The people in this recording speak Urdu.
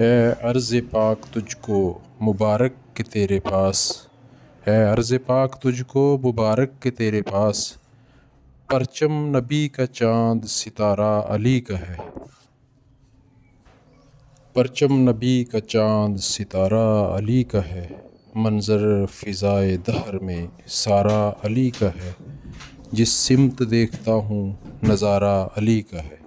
ہے عرض پاک تجھ کو مبارک کہ تیرے پاس، ہے عرض پاک تجھ کو مبارک کہ تیرے پاس، پرچم نبی کا چاند ستارہ علی کا ہے، پرچم نبی کا چاند ستارہ علی کا ہے، منظر فضائے دہر میں سارا علی کا ہے، جس سمت دیکھتا ہوں نظارہ علی کا ہے۔